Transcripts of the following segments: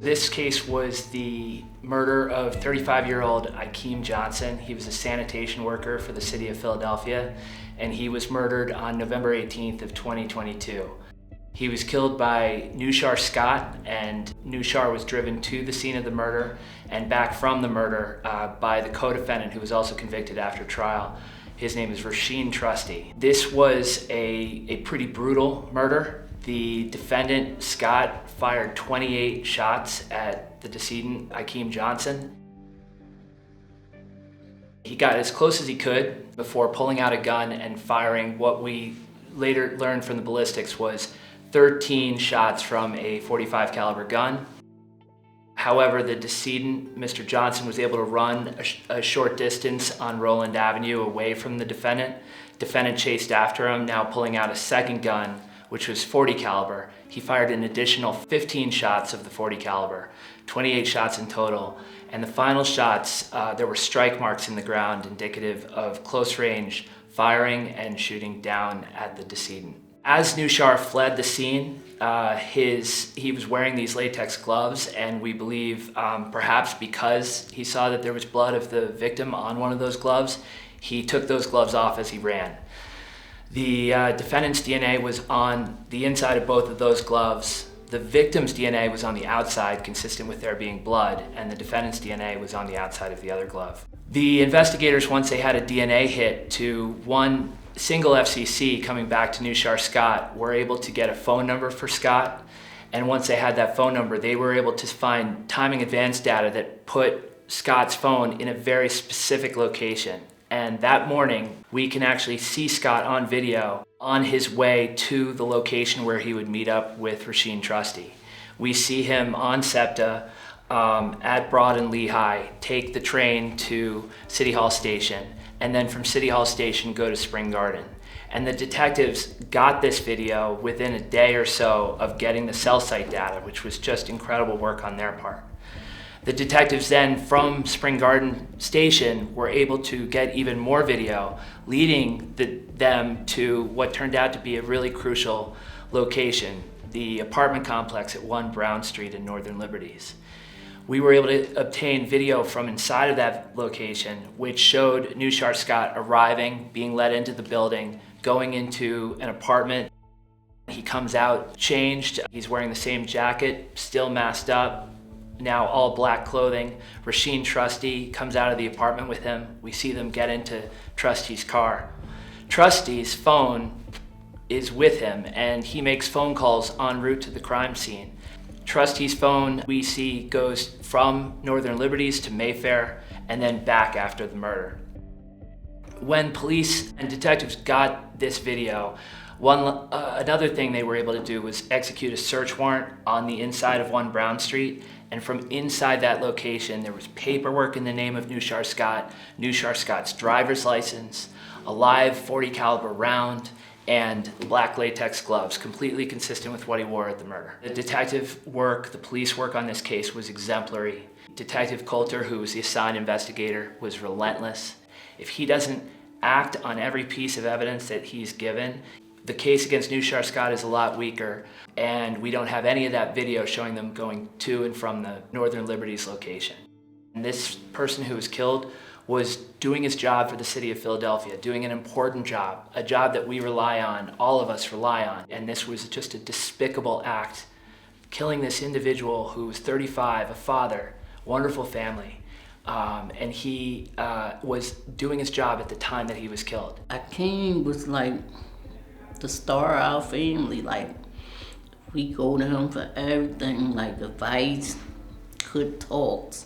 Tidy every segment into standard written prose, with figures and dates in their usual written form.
This case was the murder of 35-year-old Ikeem Johnson. He was a sanitation worker for the city of Philadelphia, and he was murdered on November 18th of 2022. He was killed by Nushar Scott, and Nushar was driven to the scene of the murder and back from the murder by the co-defendant, who was also convicted after trial. His name is Rasheen Trusty. This was a pretty brutal murder. The defendant, Scott, fired 28 shots at the decedent, Ikeem Johnson. He got as close as he could before pulling out a gun and firing what we later learned from the ballistics was 13 shots from a .45 caliber gun. However, the decedent, Mr. Johnson, was able to run a short distance on Rowland Avenue away from the defendant. Defendant chased after him, now pulling out a second gun, which was .40 caliber. He fired an additional 15 shots of the .40 caliber, 28 shots in total. And the final shots, there were strike marks in the ground indicative of close range firing and shooting down at the decedent. As Nushar fled the scene, he was wearing these latex gloves, and we believe perhaps because he saw that there was blood of the victim on one of those gloves, he took those gloves off as he ran. The defendant's DNA was on the inside of both of those gloves. The victim's DNA was on the outside, consistent with there being blood, and the defendant's DNA was on the outside of the other glove. The investigators, once they had a DNA hit to one single FCC coming back to Nushar Scott, were able to get a phone number for Scott. And once they had that phone number, they were able to find timing advance data that put Scott's phone in a very specific location. And that morning, we can actually see Scott on video on his way to the location where he would meet up with Rasheen Trusty. We see him on SEPTA at Broad and Lehigh, take the train to City Hall Station, and then from City Hall Station go to Spring Garden. And the detectives got this video within a day or so of getting the cell site data, which was just incredible work on their part. The detectives then, from Spring Garden Station, were able to get even more video, leading them to what turned out to be a really crucial location, the apartment complex at 1 Brown Street in Northern Liberties. We were able to obtain video from inside of that location, which showed Nushar Scott arriving, being led into the building, going into an apartment. He comes out changed. He's wearing the same jacket, still masked up, now all black clothing. Rasheen Trusty comes out of the apartment with him. We see them get into Trusty's car. Trusty's phone is with him, and he makes phone calls en route to the crime scene. Trusty's phone, we see, goes from Northern Liberties to Mayfair and then back after the murder. When police and detectives got this video, another thing they were able to do was execute a search warrant on the inside of 1 Brown Street. And from inside that location, there was paperwork in the name of Nushar Scott, Nushar Scott's driver's license, a live .40 caliber round, and black latex gloves, completely consistent with what he wore at the murder. The detective work, the police work on this case was exemplary. Detective Coulter, who was the assigned investigator, was relentless. If he doesn't act on every piece of evidence that he's given, the case against Nushar Scott is a lot weaker, and we don't have any of that video showing them going to and from the Northern Liberties location. And this person who was killed was doing his job for the city of Philadelphia, doing an important job, a job that we rely on, all of us rely on. And this was just a despicable act, killing this individual who was 35, a father, wonderful family. And he was doing his job at the time that he was killed. Ikeem was like the star of our family. Like, we go to him for everything, like advice, good talks.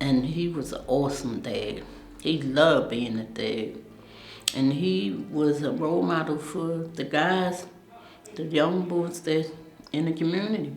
And he was an awesome dad. He loved being a dad. And he was a role model for the guys, the young boys that in the community.